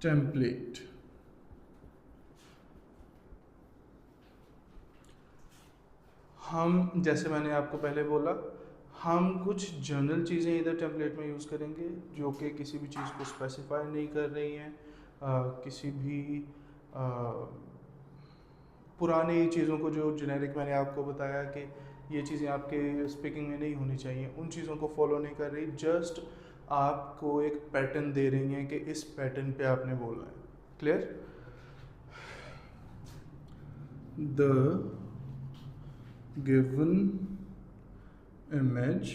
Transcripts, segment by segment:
Template. हम जैसे मैंने आपको पहले बोला, हम कुछ जनरल चीज़ें इधर टेम्पलेट में यूज़ करेंगे जो कि किसी भी चीज़ को स्पेसिफाई नहीं कर रही हैं, किसी भी पुरानी चीज़ों को, जो जेनेरिक मैंने आपको बताया कि ये चीज़ें आपके स्पीकिंग में नहीं होनी चाहिए, उन चीज़ों को फॉलो नहीं कर रही, जस्ट आपको एक पैटर्न दे रही हैं कि इस पैटर्न पे आपने बोलना है। Clear? The given image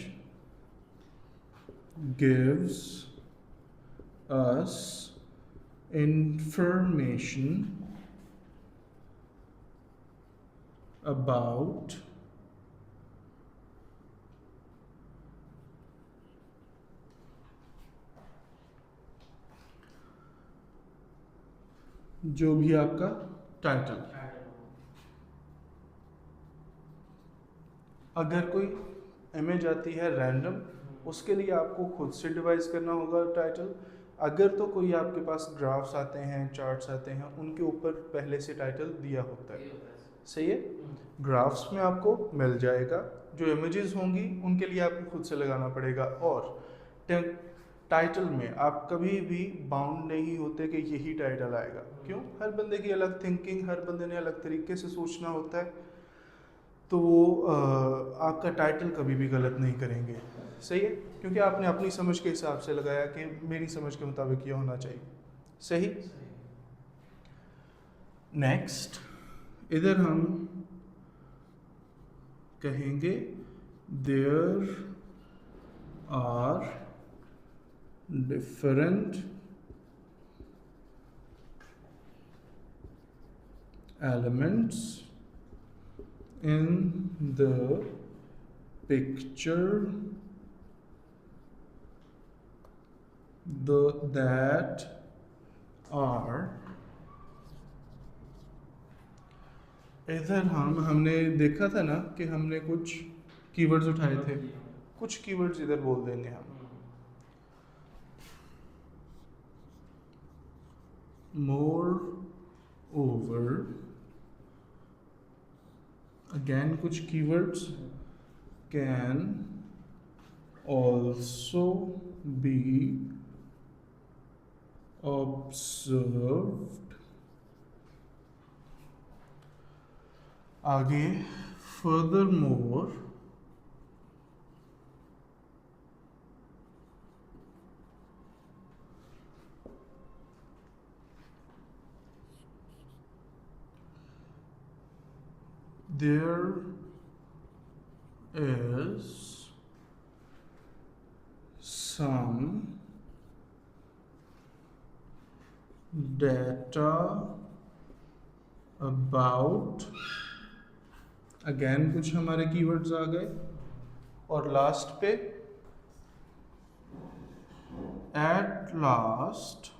gives us information about जो भी आपका टाइटल। अगर कोई इमेज आती है रैंडम, उसके लिए आपको खुद से डिवाइस करना होगा टाइटल। अगर तो कोई आपके पास ग्राफ्स आते हैं, चार्ट्स आते हैं, उनके ऊपर पहले से टाइटल दिया होता है। सही है? ग्राफ्स में आपको मिल जाएगा, जो इमेजेस होंगी उनके लिए आपको खुद से लगाना पड़ेगा। और टाइटल में आप कभी भी बाउंड नहीं होते कि यही टाइटल आएगा। क्यों? हर बंदे की अलग थिंकिंग, हर बंदे ने अलग तरीके से सोचना होता है, तो आपका टाइटल कभी भी गलत नहीं करेंगे। सही है? क्योंकि आपने अपनी समझ के हिसाब से लगाया कि मेरी समझ के मुताबिक ये होना चाहिए। सही? नेक्स्ट, इधर हम कहेंगे there are different elements in the picture that are, इधर हमने देखा था ना कि हमने कुछ कीवर्ड्स उठाए थे, कुछ कीवर्ड्स इधर बोल देंगे हम। मोर ओवर, अगेन कुछ keywords, can also be observed. आगे furthermore, there is some data about, again कुछ हमारे कीवर्ड्स आ गए, और लास्ट पे at last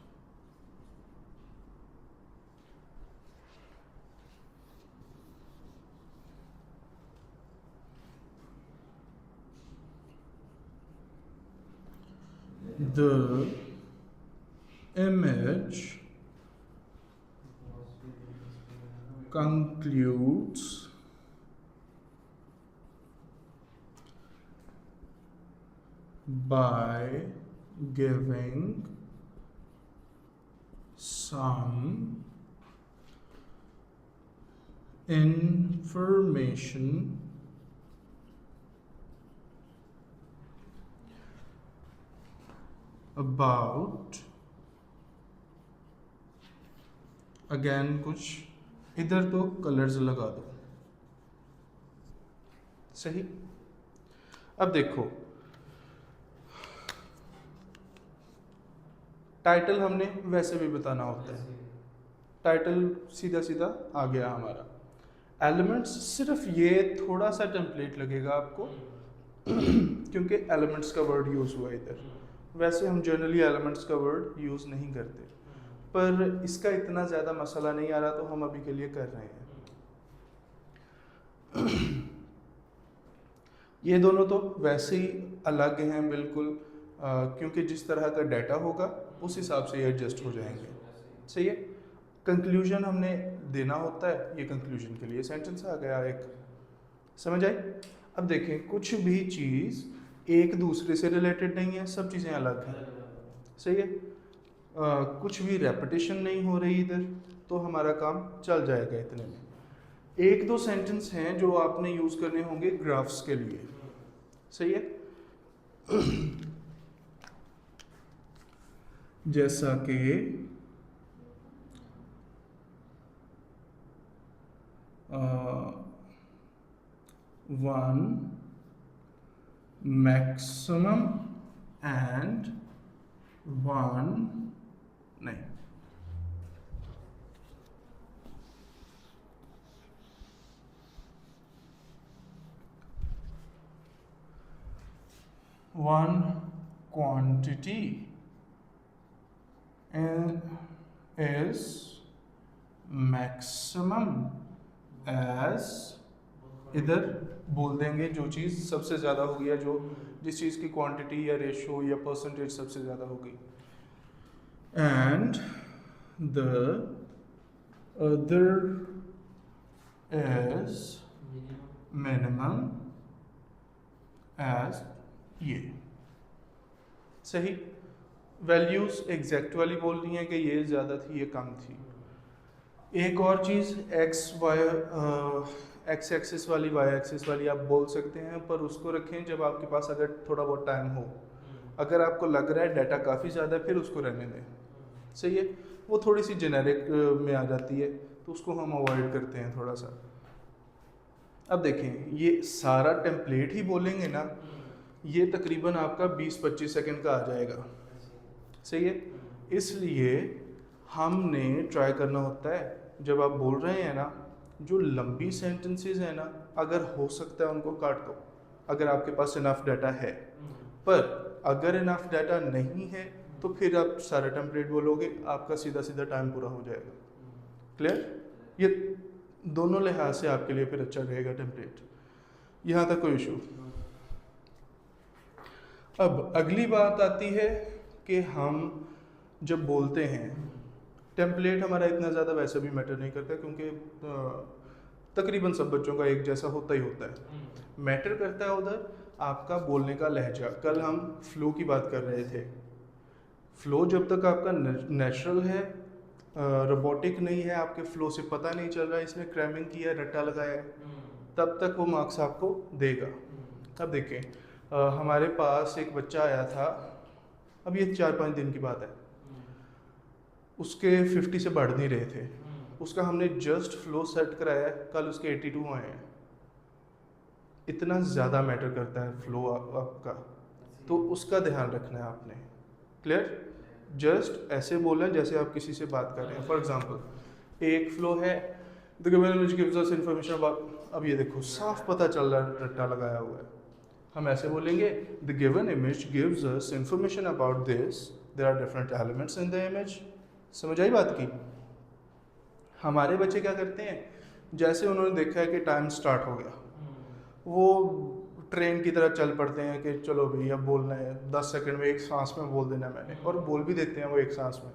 the image concludes by giving some information about, again कुछ इधर तो कलर्स लगा दो। सही? अब देखो, टाइटल हमने वैसे भी बताना होता है, टाइटल सीधा सीधा आ गया हमारा। एलिमेंट्स, सिर्फ ये थोड़ा सा टेम्पलेट लगेगा आपको क्योंकि एलिमेंट्स का वर्ड यूज़ हुआ इधर। वैसे हम जनरली एलिमेंट्स का वर्ड यूज़ नहीं करते, पर इसका इतना ज़्यादा मसला नहीं आ रहा तो हम अभी के लिए कर रहे हैं। ये दोनों तो वैसे ही अलग हैं बिल्कुल, क्योंकि जिस तरह का डाटा होगा उस हिसाब से ये एडजस्ट हो जाएंगे। सही है। कंक्लूजन हमने देना होता है, ये कंक्लूजन के लिए सेंटेंस आ गया एक, समझ आई। अब देखें, कुछ भी चीज़ एक दूसरे से रिलेटेड नहीं है, सब चीज़ें अलग हैं, सही है। कुछ भी रेपिटेशन नहीं हो रही इधर, तो हमारा काम चल जाएगा इतने में। एक दो सेंटेंस हैं जो आपने यूज़ करने होंगे ग्राफ्स के लिए, सही है। जैसा कि वन मैक्सिमम एंड वन नहीं, one quantity is maximum as, इधर बोल देंगे जो चीज़ सबसे ज़्यादा होगी या जो जिस चीज़ की क्वांटिटी या रेशो या परसेंटेज सबसे ज़्यादा होगी, and the other is minimum age ये, सही। वैल्यूज़ एग्जैक्ट वाली बोल रही हैं कि ये ज़्यादा थी ये कम थी। एक और चीज़ एक्स एक्सिस वाली वाई एक्सिस वाली आप बोल सकते हैं, पर उसको रखें जब आपके पास अगर थोड़ा बहुत टाइम हो। अगर आपको लग रहा है डाटा काफ़ी ज़्यादा है फिर उसको रहने दें, सही है। वो थोड़ी सी जेनेरिक में आ जाती है तो उसको हम अवॉइड करते हैं थोड़ा सा। अब देखें, ये सारा टेम्पलेट ही बोलेंगे ना, ये तकरीबन आपका 20-25 सेकंड का आ जाएगा, सही है। इसलिए हमने ट्राई करना होता है जब आप बोल रहे हैं ना, जो लंबी सेंटेंसेस हैं ना, अगर हो सकता है उनको काट दो अगर आपके पास इनफ डाटा है। पर अगर इनफ डाटा नहीं है तो फिर आप सारा टेम्पलेट बोलोगे, आपका सीधा सीधा टाइम पूरा हो जाएगा। क्लियर? ये दोनों लिहाज से आपके लिए फिर अच्छा रहेगा टेम्पलेट। यहाँ तक कोई इशू? अब अगली बात आती है कि हम जब बोलते हैं, टेम्पलेट हमारा इतना ज़्यादा वैसे भी मैटर नहीं करता क्योंकि तकरीबन सब बच्चों का एक जैसा होता ही होता है। मैटर करता है उधर आपका बोलने का लहजा। कल हम फ्लो की बात कर रहे थे। फ्लो जब तक आपका नेचुरल है, रोबोटिक नहीं है, आपके फ्लो से पता नहीं चल रहा है इसने क्रैमिंग किया है, रट्टा लगाया है, तब तक वो मार्क्स आपको देगा। अब देखें, हमारे पास एक बच्चा आया था, अब ये 4-5 दिन की बात है, उसके 50 से बढ़ नहीं रहे थे। उसका हमने जस्ट फ्लो सेट कराया, कल उसके 82 आए हैं। इतना ज़्यादा मैटर करता है फ्लो आपका, तो उसका ध्यान रखना है आपने। क्लियर? जस्ट ऐसे बोलना जैसे आप किसी से बात कर रहे हैं। फॉर एग्जांपल एक फ्लो है, the given image gives us information about, अब ये देखो साफ पता चल रहा है रट्टा लगाया हुआ है। हम ऐसे बोलेंगे, the given image gives us information about this, there are different elements in the image. समझ आई बात की? हमारे बच्चे क्या करते हैं, जैसे उन्होंने देखा है कि टाइम स्टार्ट हो गया, वो ट्रेन की तरह चल पड़ते हैं कि चलो भाई अब बोलना है, 10 सेकंड में एक सांस में बोल देना मैंने, और बोल भी देते हैं वो एक सांस में।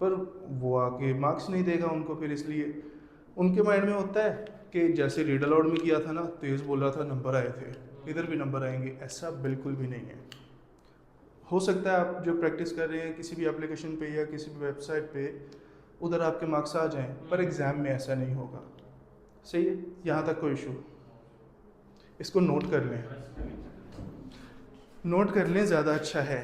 पर वो आके मार्क्स नहीं देगा उनको, फिर इसलिए उनके माइंड में होता है कि जैसे रीड अलाउड में किया था ना, तेज़ बोल रहा था, नंबर आए थे, इधर भी नंबर आएंगे। ऐसा बिल्कुल भी नहीं है। हो सकता है आप जो प्रैक्टिस कर रहे हैं किसी भी एप्लीकेशन पे या किसी भी वेबसाइट पे, उधर आपके मार्क्स आ जाएं, पर एग्ज़ाम में ऐसा नहीं होगा। सही है? यहाँ तक कोई इशू? इसको नोट कर लें, नोट कर लें, ज़्यादा अच्छा है।